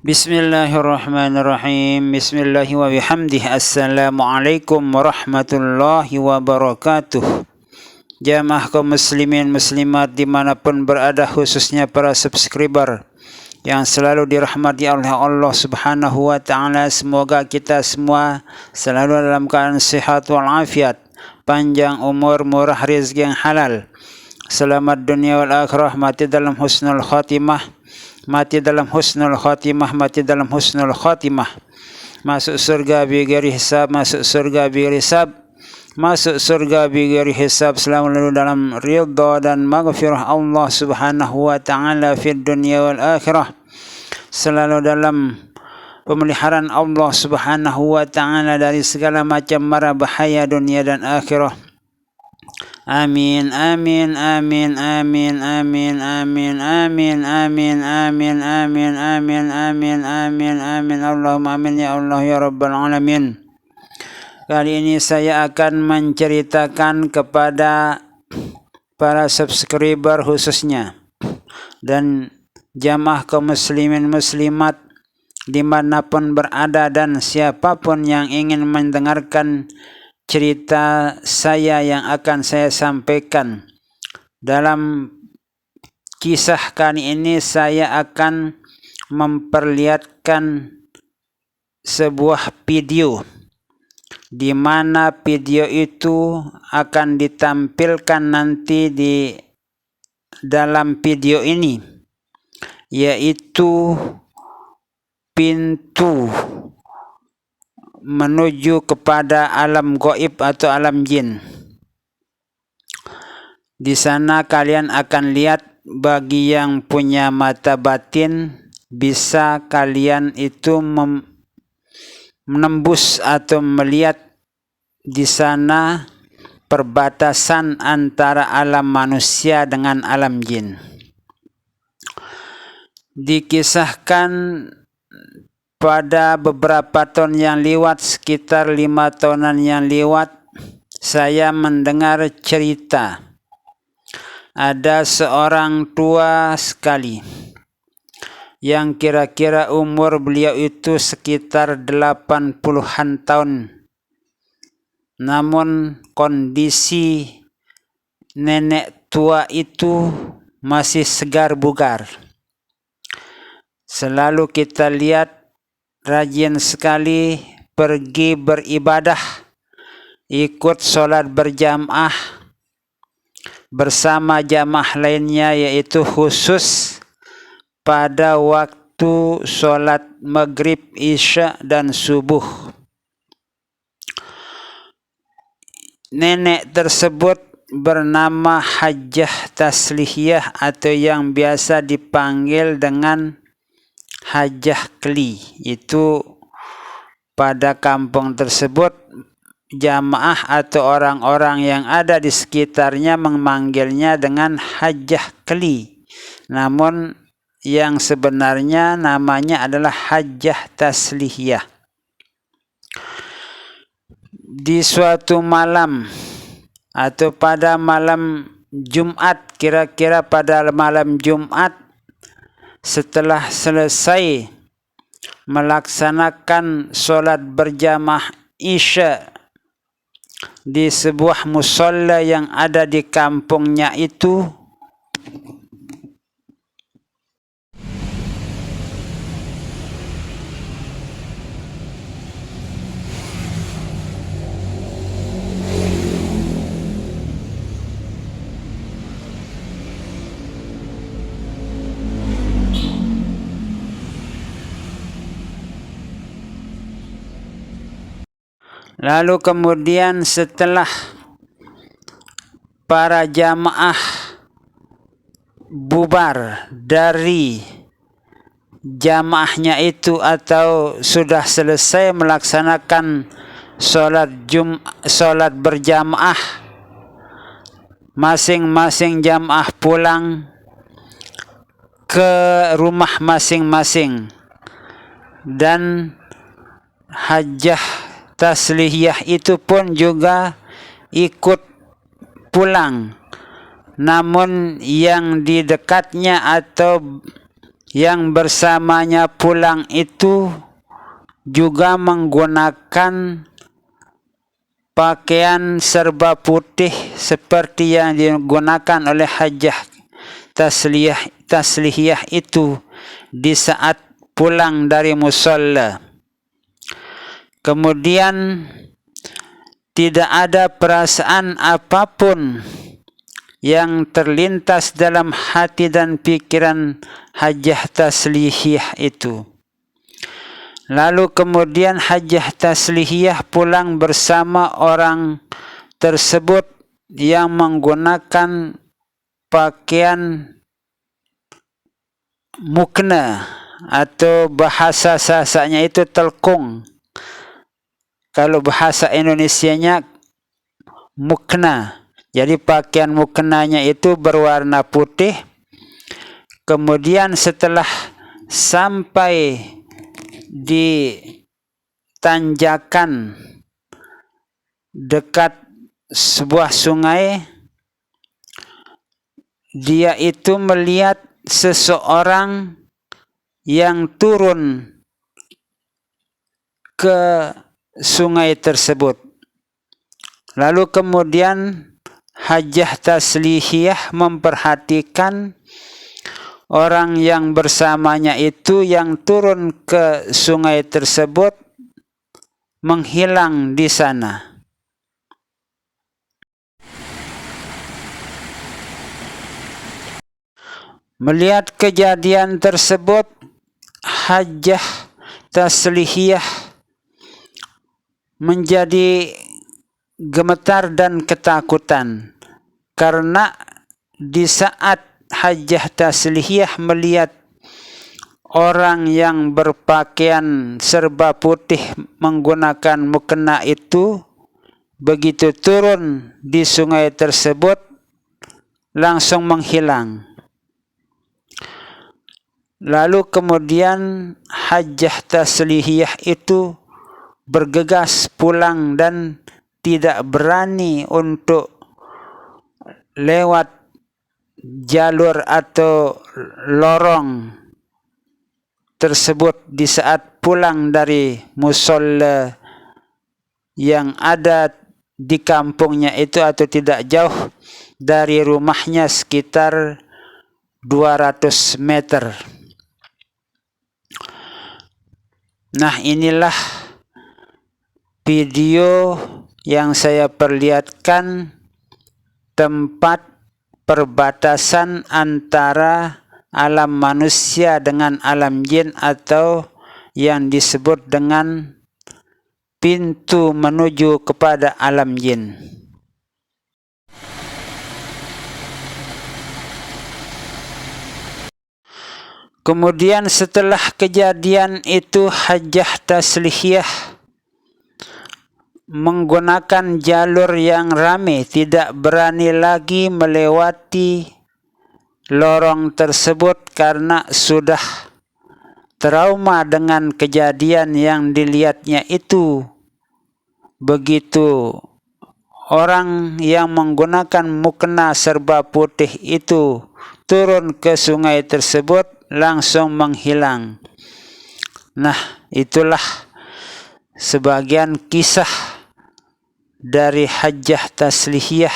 Bismillahirrahmanirrahim. Bismillahi wa bihamdih. Assalamualaikum warahmatullahi wabarakatuh. Jamaah kaum muslimin muslimat dimanapun berada, khususnya para subscriber yang selalu dirahmati oleh Allah subhanahu wa ta'ala. Semoga kita semua selalu dalam keadaan sehat walafiat, panjang umur, murah rezeki yang halal, selamat dunia wal akhirah, mati dalam husnul khatimah, mati dalam husnul khatimah, mati dalam husnul khatimah, masuk surga bighairi hisab, masuk surga bighairi hisab, masuk surga bighairi hisab, selalu dalam ridha dan maghfirah Allah subhanahu wa ta'ala fid dunya wal akhirah, selalu dalam pemeliharaan Allah subhanahu wa ta'ala dari segala macam mara bahaya dunia dan akhirah. Amin amin amin amin amin amin amin amin amin amin amin amin amin amin Allahumma amin ya Allah ya Rabbal alamin. Kali ini saya akan menceritakan kepada para subscriber khususnya dan jamaah kaum muslimin muslimat dimanapun berada dan siapapun yang ingin mendengarkan cerita saya yang akan saya sampaikan. Dalam kisah kali ini saya akan memperlihatkan sebuah video, di mana video itu akan ditampilkan nanti di dalam video ini, yaitu pintu menuju kepada alam gaib atau alam jin. Di sana kalian akan lihat, bagi yang punya mata batin bisa kalian itu menembus atau melihat di sana perbatasan antara alam manusia dengan alam jin. Dikisahkan pada beberapa tahun yang lewat, sekitar 5 tahunan yang lewat, saya mendengar cerita ada seorang tua sekali yang kira-kira umur beliau itu sekitar 80-an tahun. Namun kondisi nenek tua itu masih segar bugar. Selalu kita lihat rajin sekali pergi beribadah, ikut sholat berjamaah bersama jamaah lainnya, yaitu khusus pada waktu sholat maghrib, isya dan subuh. Nenek tersebut bernama Hajjah Taslihiyah atau yang biasa dipanggil dengan Hajjah Kli. Itu pada kampung tersebut jamaah atau orang-orang yang ada di sekitarnya memanggilnya dengan Hajjah Kli. Namun yang sebenarnya namanya adalah Hajjah Taslihiyah. Di suatu malam atau pada malam Jumat, kira-kira pada malam Jumat, setelah selesai melaksanakan sholat berjamaah isya di sebuah musalla yang ada di kampungnya itu, lalu kemudian setelah para jamaah bubar dari jamaahnya itu atau sudah selesai melaksanakan sholat berjamaah, masing-masing jamaah pulang ke rumah masing-masing, dan Hajjah Taslihiyah itu pun juga ikut pulang. Namun yang di dekatnya atau yang bersamanya pulang itu juga menggunakan pakaian serba putih seperti yang digunakan oleh hajjah taslihiyah itu di saat pulang dari musalla. Kemudian tidak ada perasaan apapun yang terlintas dalam hati dan pikiran hajjah taslihiyah itu. Lalu kemudian hajjah taslihiyah pulang bersama orang tersebut yang menggunakan pakaian mukna atau bahasa sasanya itu telkung. Kalau bahasa Indonesianya mukna. Jadi pakaian muknanya itu berwarna putih. Kemudian setelah sampai di tanjakan dekat sebuah sungai, dia itu melihat seseorang yang turun ke sungai tersebut. Lalu kemudian hajjah taslihiyah memperhatikan orang yang bersamanya itu yang turun ke sungai tersebut menghilang di sana. Melihat kejadian tersebut, hajjah taslihiyah menjadi gemetar dan ketakutan, karena di saat hajjah taslihiyah melihat orang yang berpakaian serba putih menggunakan mukena itu begitu turun di sungai tersebut langsung menghilang. Lalu kemudian hajjah taslihiyah itu bergegas pulang dan tidak berani untuk lewat jalur atau lorong tersebut di saat pulang dari musalla yang ada di kampungnya itu atau tidak jauh dari rumahnya sekitar 200 meter. Nah, inilah video yang saya perlihatkan tempat perbatasan antara alam manusia dengan alam jin atau yang disebut dengan pintu menuju kepada alam jin. Kemudian setelah kejadian itu hajjah taslihiyah menggunakan jalur yang ramai, tidak berani lagi melewati lorong tersebut karena sudah trauma dengan kejadian yang dilihatnya itu. Begitu orang yang menggunakan mukena serba putih itu turun ke sungai tersebut langsung menghilang. Nah, itulah sebagian kisah dari hajjah taslihiyah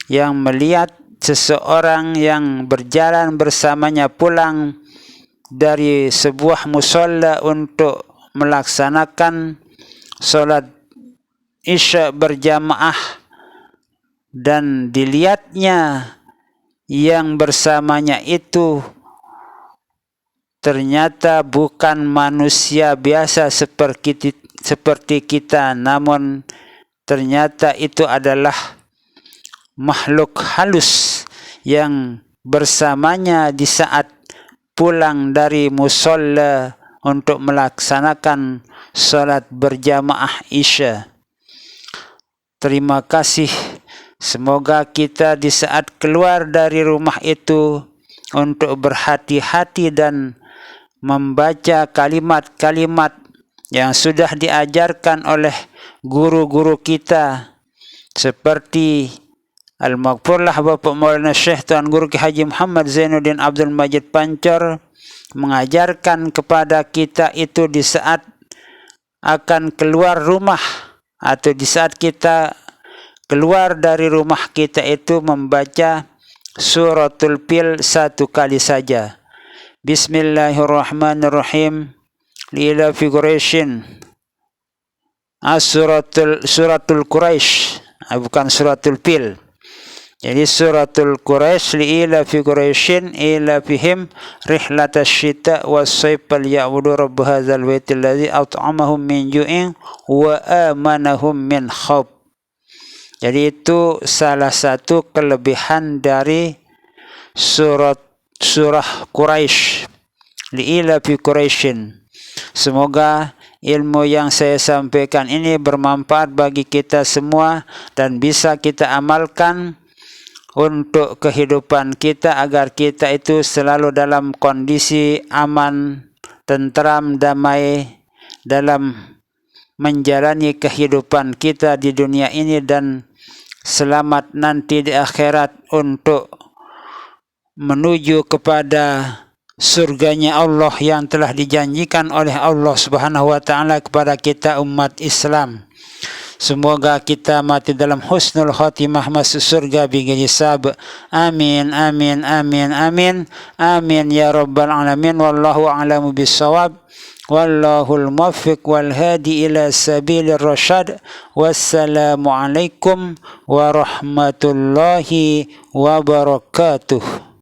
yang melihat seseorang yang berjalan bersamanya pulang dari sebuah musalla untuk melaksanakan sholat isya berjamaah, dan dilihatnya yang bersamanya itu ternyata bukan manusia biasa seperti kita, namun ternyata itu adalah makhluk halus yang bersamanya di saat pulang dari musalla untuk melaksanakan salat berjamaah isya. Terima kasih. Semoga kita di saat keluar dari rumah itu untuk berhati-hati dan membaca kalimat-kalimat yang sudah diajarkan oleh guru-guru kita seperti Al-Maghfurlah Bapak Maulana Syekh Tuan Guru Ki Haji Muhammad Zainuddin Abdul Majid Pancor, mengajarkan kepada kita itu di saat akan keluar rumah atau di saat kita keluar dari rumah kita itu membaca suratul Fil 1 kali saja. Bismillahirrahmanirrahim. Liilafi Quraisyin. Suratul Quraisy, bukan suratul Fil. Jadi suratul Quraisy, liilafi Quraisyin ilafihim rihlatash syita was-sayf falyabudu rabb hadzal baitil ladzi at'amahum min ju'in wa amanahum min khauf. Jadi itu salah satu kelebihan dari surah Quraisy, liilafi Quraisyin. Semoga ilmu yang saya sampaikan ini bermanfaat bagi kita semua dan bisa kita amalkan untuk kehidupan kita agar kita itu selalu dalam kondisi aman, tentram, damai dalam menjalani kehidupan kita di dunia ini dan selamat nanti di akhirat untuk menuju kepada surganya Allah yang telah dijanjikan oleh Allah Subhanahu wa taala kepada kita umat Islam. Semoga kita mati dalam husnul khatimah, masuk surga bighairi hisab. Amin amin amin amin amin ya rabbal alamin. Wallahu a'lamu bissawab. Wallahul muwaffiq wal hadi ila sabilir rasyad. Wassalamu alaikum warahmatullahi wabarakatuh.